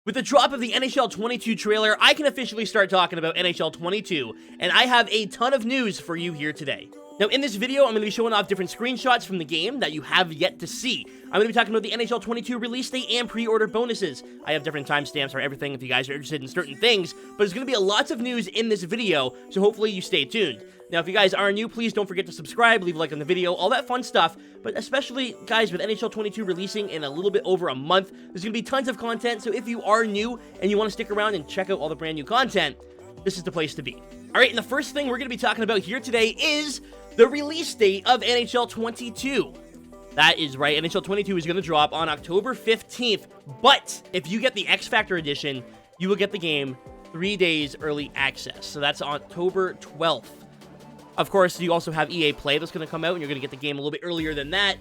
With the drop of the NHL 22 trailer, I can officially start talking about NHL 22, and I have a ton of news for you here today. Now, in this video, I'm going to be showing off different screenshots from the game that you have yet to see. I'm going to be talking about the NHL 22 release date and pre-order bonuses. I have different timestamps for everything if you guys are interested in certain things, but there's going to be lots of news in this video, so hopefully you stay tuned. Now, if you guys are new, please don't forget to subscribe, leave a like on the video, all that fun stuff, but especially, guys, with NHL 22 releasing in a little bit over a month, there's going to be tons of content, so if you are new and you want to stick around and check out all the brand new content, this is the place to be. Alright, and the first thing we're going to be talking about here today is the release date of NHL 22. That is right, NHL 22 is going to drop on October 15th, but if you get the X Factor edition, you will get the game 3 days early access, so that's October 12th. Of course, you also have EA Play that's going to come out, and you're going to get the game a little bit earlier than that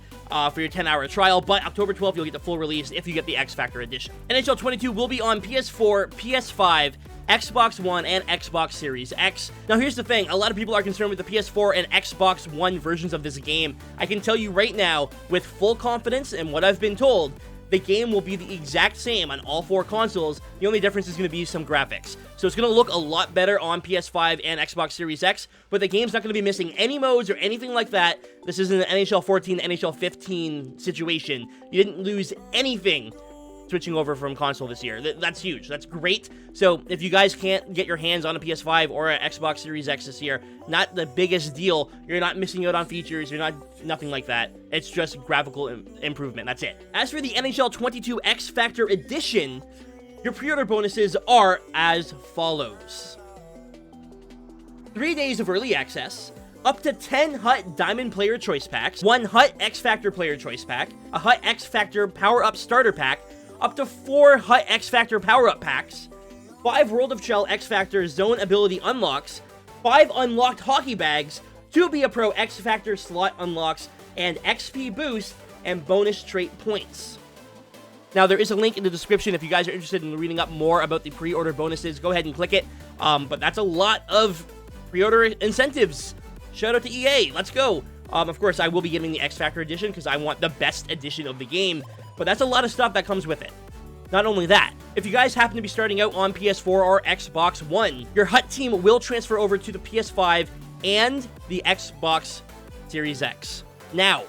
for your 10-hour trial, but October 12th, you'll get the full release if you get the X Factor edition. NHL 22 will be on PS4, PS5, Xbox One, and Xbox Series X. Now, here's the thing. A lot of people are concerned with the PS4 and Xbox One versions of this game. I can tell you right now, with full confidence and what I've been told, the game will be the exact same on all four consoles. The only difference is going to be some graphics. So it's going to look a lot better on PS5 and Xbox Series X, but the game's not going to be missing any modes or anything like that. This isn't an NHL 14, NHL 15 situation. You didn't lose anything switching over from console this year. That's huge. That's great. So if you guys can't get your hands on a PS5 or an Xbox Series X this year, not the biggest deal. You're not missing out on features. You're not nothing like that. It's just graphical improvement. That's it. As for the NHL 22 X Factor Edition, your pre-order bonuses are as follows. 3 days of early access, up to 10 HUT Diamond Player Choice Packs, 1 HUT X Factor Player Choice Pack, a HUT X Factor Power Up Starter Pack, up to 4 HUT X Factor Power-Up Packs, 5 World of Shell X Factor Zone Ability Unlocks, 5 Unlocked Hockey Bags, 2 Be a Pro X Factor Slot Unlocks, and XP Boost and bonus trait points. Now, there is a link in the description if you guys are interested in reading up more about the pre-order bonuses. Go ahead and click it. But that's a lot of pre-order incentives. Shout out to EA. Let's go. Of course, I will be getting the X Factor edition because I want the best edition of the game. But that's a lot of stuff that comes with it. Not only that, if you guys happen to be starting out on PS4 or Xbox One, your HUT team will transfer over to the PS5 and the Xbox Series X. Now,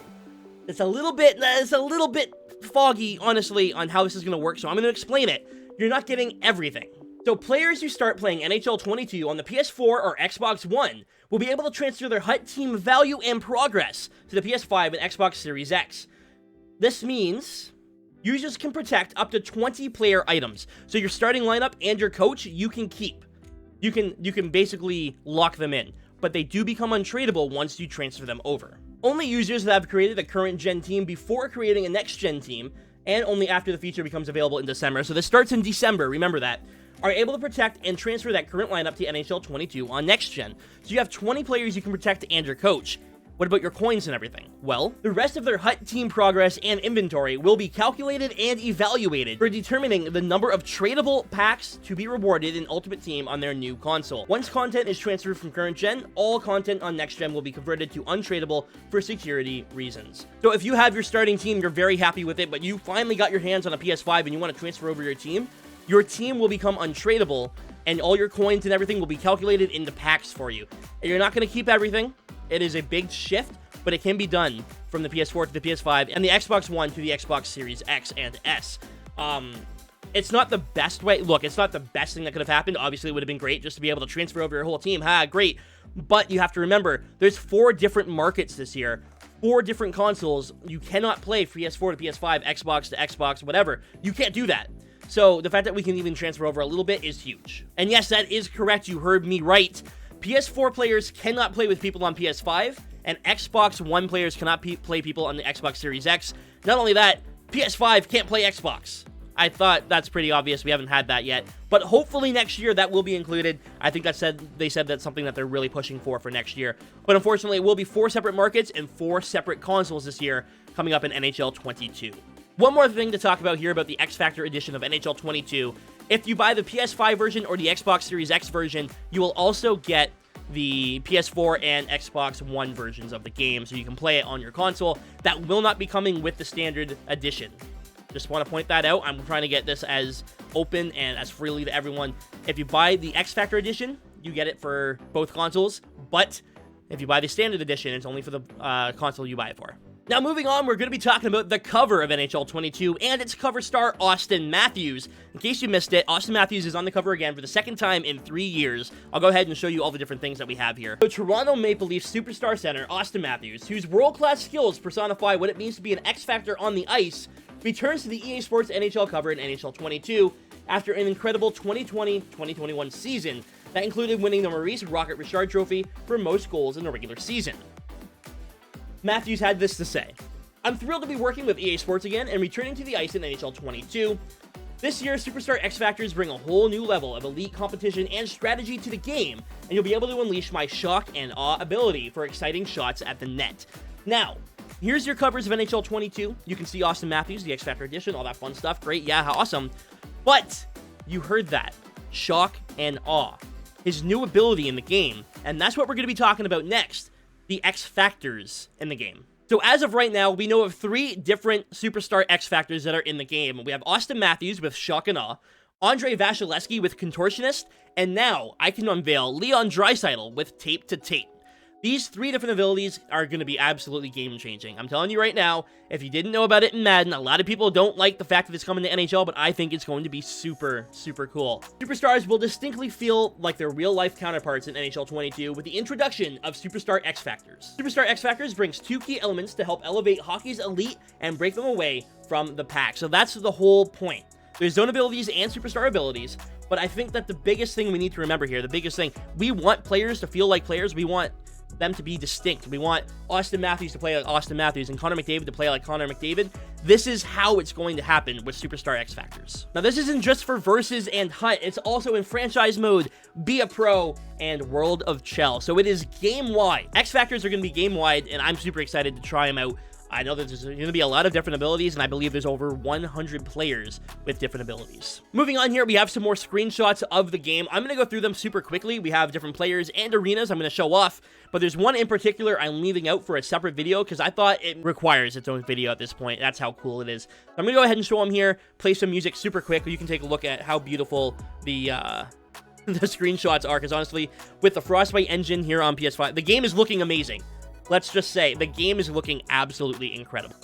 it's a little bit foggy, honestly, on how this is going to work, so I'm going to explain it. You're not getting everything. So players who start playing NHL 22 on the PS4 or Xbox One will be able to transfer their HUT team value and progress to the PS5 and Xbox Series X. This means users can protect up to 20 player items. So your starting lineup and your coach, you can keep. You can basically lock them in, but they do become untradeable once you transfer them over. Only users that have created a current gen team before creating a next gen team, and only after the feature becomes available in December, so this starts in December, remember that, are able to protect and transfer that current lineup to NHL 22 on next gen. So you have 20 players you can protect and your coach. What about your coins and everything? Well, the rest of their HUT team progress and inventory will be calculated and evaluated for determining the number of tradable packs to be rewarded in Ultimate Team on their new console. Once content is transferred from current gen, all content on next gen will be converted to untradeable for security reasons. So if you have your starting team, you're very happy with it, but you finally got your hands on a PS5 and you want to transfer over your team will become untradeable, and all your coins and everything will be calculated into packs for you. And you're not going to keep everything. It is a big shift, but it can be done from the PS4 to the PS5 and the Xbox One to the Xbox Series X and S. It's not the best way. Look, it's not the best thing that could have happened. Obviously, it would have been great just to be able to transfer over your whole team. Great. But you have to remember, there's 4 different markets this year, 4 different consoles. You cannot play PS4 to PS5, Xbox to Xbox, whatever. You can't do that. So the fact that we can even transfer over a little bit is huge. And yes, that is correct. You heard me right. PS4 players cannot play with people on PS5, and Xbox One players cannot play people on the Xbox Series X. Not only that, PS5 can't play Xbox. I thought that's pretty obvious. We haven't had that yet, but hopefully next year that will be included. I think they said that's something that they're really pushing for next year. But unfortunately, it will be 4 separate markets and 4 separate consoles this year coming up in NHL 22. One more thing to talk about here about the X Factor edition of NHL 22. If you buy the PS5 version or the Xbox Series X version, you will also get the PS4 and Xbox One versions of the game, so you can play it on your console. That will not be coming with the standard edition. Just want to point that out. I'm trying to get this as open and as freely to everyone. If you buy the X Factor edition, you get it for both consoles, but if you buy the standard edition, it's only for the console you buy it for. Now, moving on, we're going to be talking about the cover of NHL 22 and its cover star, Austin Matthews. In case you missed it, Austin Matthews is on the cover again for the second time in 3 years. I'll go ahead and show you all the different things that we have here. So, Toronto Maple Leafs superstar center, Austin Matthews, whose world-class skills personify what it means to be an X-Factor on the ice, returns to the EA Sports NHL cover in NHL 22 after an incredible 2020-2021 season that included winning the Maurice Rocket Richard Trophy for most goals in the regular season. Matthews had this to say: "I'm thrilled to be working with EA Sports again and returning to the ice in NHL 22. This year, Superstar X Factors bring a whole new level of elite competition and strategy to the game, and you'll be able to unleash my shock and awe ability for exciting shots at the net." Now, here's your covers of NHL 22. You can see Austin Matthews, the X Factor edition, all that fun stuff. Great, yeah, how awesome. But you heard that. Shock and awe. His new ability in the game, and that's what we're going to be talking about next. The X Factors in the game. So as of right now, we know of 3 different Superstar X Factors that are in the game. We have Austin Matthews with Shock and Awe, Andre Vasilevsky with Contortionist, and now I can unveil Leon Draisaitl with Tape to Tape. These 3 different abilities are going to be absolutely game-changing. I'm telling you right now, if you didn't know about it in Madden, a lot of people don't like the fact that it's coming to NHL, but I think it's going to be super, super cool. Superstars will distinctly feel like their real-life counterparts in NHL 22 with the introduction of Superstar X Factors. Superstar X Factors brings 2 key elements to help elevate hockey's elite and break them away from the pack. So that's the whole point. There's zone abilities and superstar abilities, but I think that the biggest thing we need to remember here, the biggest thing, we want players to feel like players. We want them to be distinct. We want Austin Matthews to play like Austin Matthews and Connor McDavid to play like Connor McDavid. This is how it's going to happen with Superstar X Factors. Now, this isn't just for Versus and HUT. It's also in Franchise Mode, Be a Pro, and World of Chell. So it is game-wide. X Factors are going to be game-wide, and I'm super excited to try them out. I know that there's going to be a lot of different abilities, and I believe there's over 100 players with different abilities. Moving on here, we have some more screenshots of the game. I'm going to go through them super quickly. We have different players and arenas I'm going to show off, but there's one in particular I'm leaving out for a separate video because I thought it requires its own video at this point. That's how cool it is. I'm going to go ahead and show them here, play some music super quick, so you can take a look at how beautiful the screenshots are, because honestly, with the Frostbite Engine here on PS5, the game is looking amazing. Let's just say, the game is looking absolutely incredible.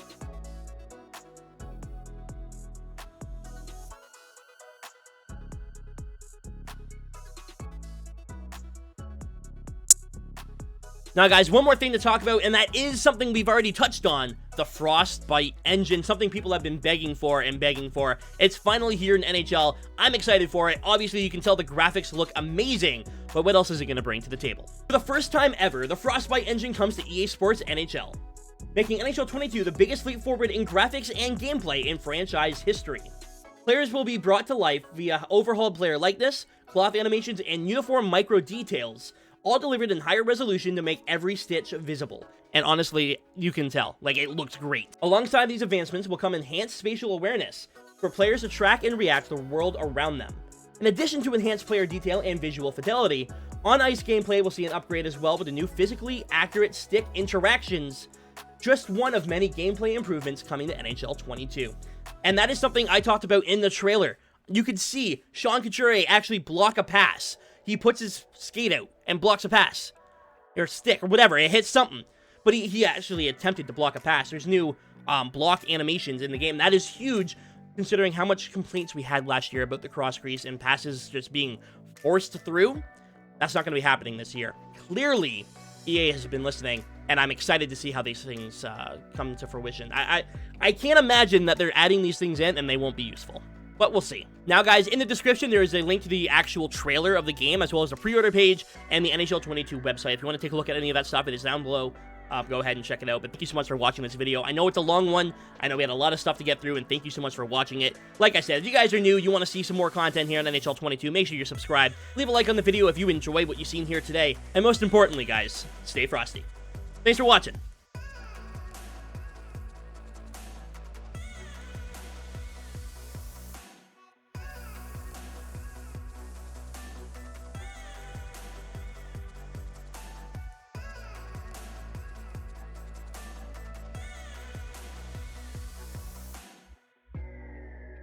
Now, guys, one more thing to talk about, and that is something we've already touched on, the Frostbite Engine, something people have been begging for and begging for. It's finally here in NHL. I'm excited for it. Obviously, you can tell the graphics look amazing, but what else is it going to bring to the table? For the first time ever, the Frostbite Engine comes to EA Sports NHL, making NHL 22 the biggest leap forward in graphics and gameplay in franchise history. Players will be brought to life via overhauled player likeness, cloth animations, and uniform micro details, all delivered in higher resolution to make every stitch visible. And honestly, you can tell, like, it looks great. Alongside these advancements will come enhanced spatial awareness for players to track and react to the world around them. In addition to enhanced player detail and visual fidelity, on-ice gameplay will see an upgrade as well with the new physically accurate stick interactions, just one of many gameplay improvements coming to NHL 22. And that is something I talked about in the trailer. You could see Sean Couturier actually block a pass. He puts his skate out and blocks a pass, or stick, or whatever, it hits something. But he actually attempted to block a pass. There's new block animations in the game. That is huge, considering how much complaints we had last year about the cross crease and passes just being forced through. That's not going to be happening this year. Clearly, EA has been listening, and I'm excited to see how these things come to fruition. I can't imagine that they're adding these things in and they won't be useful. But we'll see. Now, guys, in the description, there is a link to the actual trailer of the game, as well as the pre-order page and the NHL 22 website. If you want to take a look at any of that stuff, it is down below. Go ahead and check it out. But thank you so much for watching this video. I know it's a long one. I know we had a lot of stuff to get through, and thank you so much for watching it. Like I said, if you guys are new, you want to see some more content here on NHL 22, make sure you're subscribed. Leave a like on the video if you enjoy what you've seen here today. And most importantly, guys, stay frosty. Thanks for watching.